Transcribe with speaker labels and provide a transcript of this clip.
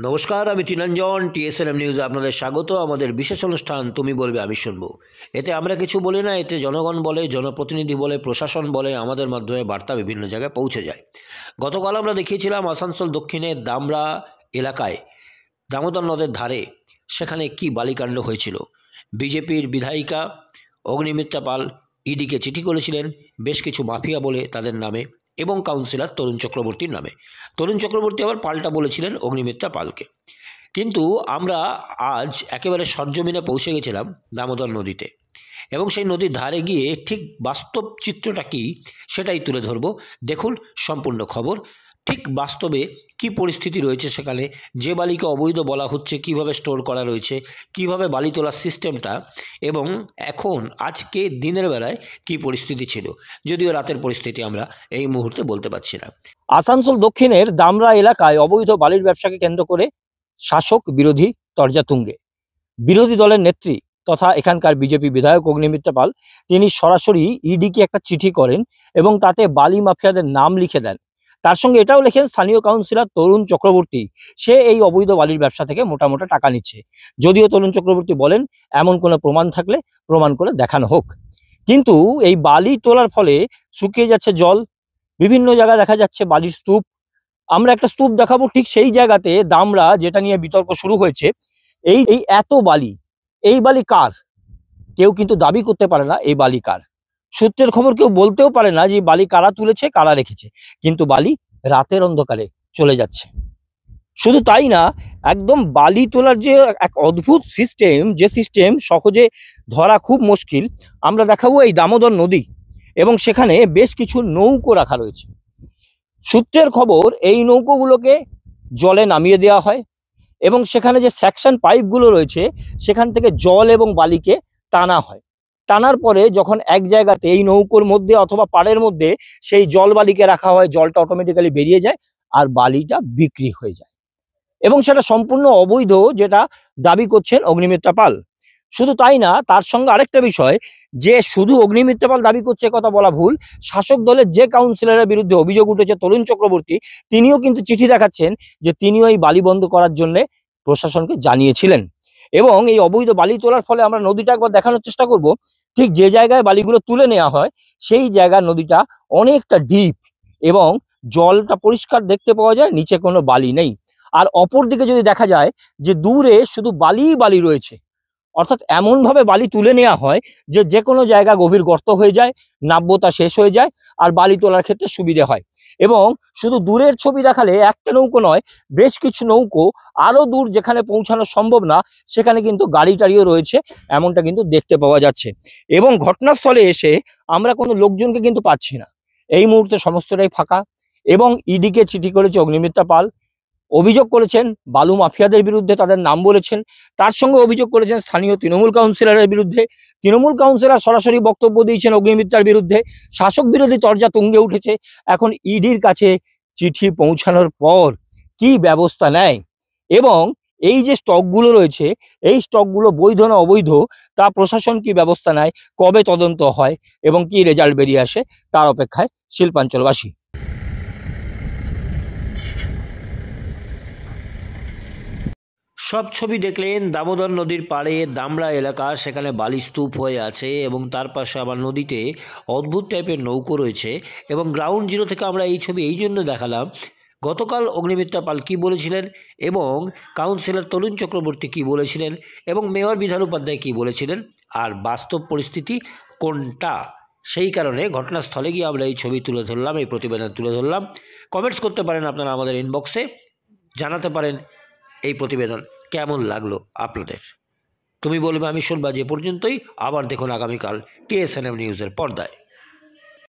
Speaker 1: নমস্কার, আমি তিনঞ্জন টিএসএনএম নিউজে আপনাদের স্বাগত। আমাদের বিশেষ অনুষ্ঠান তুমি বলবে আমি শুনবো। এতে আমরা কিছু বলি না, এতে জনগণ বলে, জনপ্রতিনিধি বলে, প্রশাসন বলে, আমাদের মাধ্যমে বার্তা বিভিন্ন জায়গায় পৌঁছে যায়। গতকাল আমরা দেখিয়েছিলাম আসানসোল দক্ষিণের দামরা এলাকায় দামোদর নদের ধারে সেখানে কি বালিকাণ্ড হয়েছিল। বিজেপির বিধায়িকা অগ্নিমিত্রা পাল ইডিকে চিঠি করেছিলেন বেশ কিছু মাফিয়া বলে তাদের নামে এবং কাউন্সিলর তরুণ চক্রবর্তীর নামে। তরুণ চক্রবর্তী আবার পাল্টা বলেছিলেন অগ্নিমিত্রা পালকে। কিন্তু আমরা আজ একেবারে সরজমিনে পৌঁছে গেছিলাম দামোদর নদীতে এবং সেই নদীর ধারে গিয়ে ঠিক বাস্তব চিত্রটা কী সেটাই তুলে ধরব। দেখুন সম্পূর্ণ খবর। ঠিক বাস্তবে কি পরিস্থিতি রয়েছে সেখানে, যে বালিকে অবৈধ বলা হচ্ছে কিভাবে স্টোর করা রয়েছে, কিভাবে বালি তোলার সিস্টেমটা, এবং এখন আজকে দিনের বেলায় কি পরিস্থিতি ছিল, যদিও রাতের পরিস্থিতি আমরা এই মুহূর্তে বলতে পারছি না।
Speaker 2: আসানসোল দক্ষিণের দামরা এলাকায় অবৈধ বালির ব্যবসাকে কেন্দ্র করে শাসক বিরোধী তরজা তুঙ্গে। বিরোধী দলের নেত্রী তথা এখানকার বিজেপি বিধায়ক অগ্নিমিত্রা পাল তিনি সরাসরি ইডিকে একটা চিঠি করেন এবং তাতে বালি মাফিয়াদের নাম লিখে দেন। তার সঙ্গে এটাও লেখেন স্থানীয় কাউন্সিলর তরুণ চক্রবর্তী সে এই অবৈধ বালির ব্যবসা থেকে মোটা মোটা টাকা নিচ্ছে। যদিও তরুণ চক্রবর্তী বলেন এমন কোনো প্রমাণ থাকলে প্রমাণ করে দেখানো হোক। কিন্তু এই বালি তোলার ফলে শুকিয়ে যাচ্ছে জল, বিভিন্ন জায়গায় দেখা যাচ্ছে বালির স্তূপ। আমরা একটা স্তূপ দেখাবো ঠিক সেই জায়গাতে দামরা, যেটা নিয়ে বিতর্ক শুরু হয়েছে। এই এই এত বালি, এই বালি কার? কেউ কিন্তু দাবি করতে পারে না এই বালি কার। সূত্রের খবর কেউ বলতেও পারে না যে বালি কারা তুলেছে, কারা রেখেছে। কিন্তু বালি রাতের অন্ধকারে চলে যাচ্ছে। শুধু তাই না, একদম বালি তোলার যে এক অদ্ভুত সিস্টেম, যে সিস্টেম সহজে ধরা খুব মুশকিল, আমরা দেখাবো এই দামোদর নদী এবং সেখানে বেশ কিছু নৌকো রাখা রয়েছে। সূত্রের খবর এই নৌকোগুলোকে জলে নামিয়ে দেওয়া হয় এবং সেখানে যে সেকশন পাইপগুলো রয়েছে সেখান থেকে জল এবং বালিকে টানা হয়। টানার পরে যখন এক জায়গাতে এই নৌকোর মধ্যে অথবা পাড়ের মধ্যে সেই জল বালিকে রাখা হয়, জলটা অটোমেটিক্যালি বেরিয়ে যায় আর বালিটা বিক্রি হয়ে যায় এবং সেটা সম্পূর্ণ অবৈধ, যেটা দাবি করছেন অগ্নিমিত্রা পাল। শুধু তাই না, তার সঙ্গে আরেকটা বিষয়, যে শুধু অগ্নিমিত্রা পাল দাবি করছে কথা বলা ভুল, শাসক দলের যে কাউন্সিলরের বিরুদ্ধে অভিযোগ উঠেছে তরুণ চক্রবর্তী, তিনিও কিন্তু চিঠি দেখাচ্ছেন যে তিনিও এই বালি বন্ধ করার জন্য প্রশাসনকে জানিয়েছিলেন। এবং এই অবৈধ বালি তোলার ফলে আমরা নদীটা একবার দেখানোর চেষ্টা করব। ঠিক যে জায়গায় বালিগুলো তুলে নেওয়া হয় সেই জায়গার নদীটা অনেকটা ডিপ এবং জলটা পরিষ্কার দেখতে পাওয়া যায়, নিচে কোনো বালি নেই। আর অপর দিকে যদি দেখা যায় যে দূরে শুধু বালি রয়েছে, অর্থাৎ এমনভাবে বালি তুলে নেওয়া হয় যে যে কোনো জায়গা গভীর গর্ত হয়ে যায়, নাব্যতা শেষ হয়ে যায় আর বালি তোলার ক্ষেত্রে সুবিধে হয়। এবং শুধু দূরের ছবি দেখালে একটা নৌকো নয়, বেশ কিছু নৌকো আরও দূর যেখানে পৌঁছানো সম্ভব না সেখানে কিন্তু গাড়ি টাড়িও রয়েছে, এমনটা কিন্তু দেখতে পাওয়া যাচ্ছে। এবং ঘটনাস্থলে এসে আমরা কোনো লোকজনকে কিন্তু পাচ্ছি না, এই মুহূর্তে সমস্তটাই ফাঁকা। এবং ইডিকে চিঠি করেছে অগ্নিমিত্রা পাল, অভিযোগ করেছেন বালু মাফিয়াদের বিরুদ্ধে, তাদের নাম বলেছেন। তার সঙ্গে অভিযোগ করেছেন স্থানীয় তৃণমূল কাউন্সিলরের বিরুদ্ধে। তৃণমূল কাউন্সিলর সরাসরি বক্তব্য দিয়েছেন অগ্নিমিত্রার বিরুদ্ধে। শাসক বিরোধী তরজা তুঙ্গে উঠেছে। এখন ইডির কাছে চিঠি পৌঁছানোর পর কি ব্যবস্থা নেয় এবং এই যে স্টকগুলো রয়েছে এই স্টকগুলো বৈধ না অবৈধ তা প্রশাসন কি ব্যবস্থা নেয়, কবে তদন্ত হয় এবং কি রেজাল্ট বেরিয়ে আসে তার অপেক্ষায় শিল্পাঞ্চলবাসী।
Speaker 1: সব ছবি দেখলেন দামোদর নদীর পাড়ে দামরা এলাকা, সেখানে বালি স্তূপ হয়ে আছে এবং তার পাশে আবার নদীতে অদ্ভুত টাইপের নৌকো রয়েছে। এবং গ্রাউন্ড জিরো থেকে আমরা এই ছবি এই জন্য দেখালাম, গতকাল অগ্নিমিত্রা পাল কী বলেছিলেন এবং কাউন্সিলর তরুণ চক্রবর্তী কী বলেছিলেন এবং মেয়র বিধান উপাধ্যায় কী বলেছিলেন আর বাস্তব পরিস্থিতি কোনটা, সেই কারণে ঘটনাস্থলে গিয়ে আমরা এই ছবি তুলে ধরলাম, এই প্রতিবেদন তুলে ধরলাম। কমেন্টস করতে পারেন আপনারা আমাদের ইনবক্সে, জানাতে পারেন এই প্রতিবেদন কেমন লাগলো আপনাদের। তুমি বলবে আমি শুনবা যে পর্যন্তই। আবার দেখুন আগামীকাল টিএসএনএম নিউজের পর্দায়।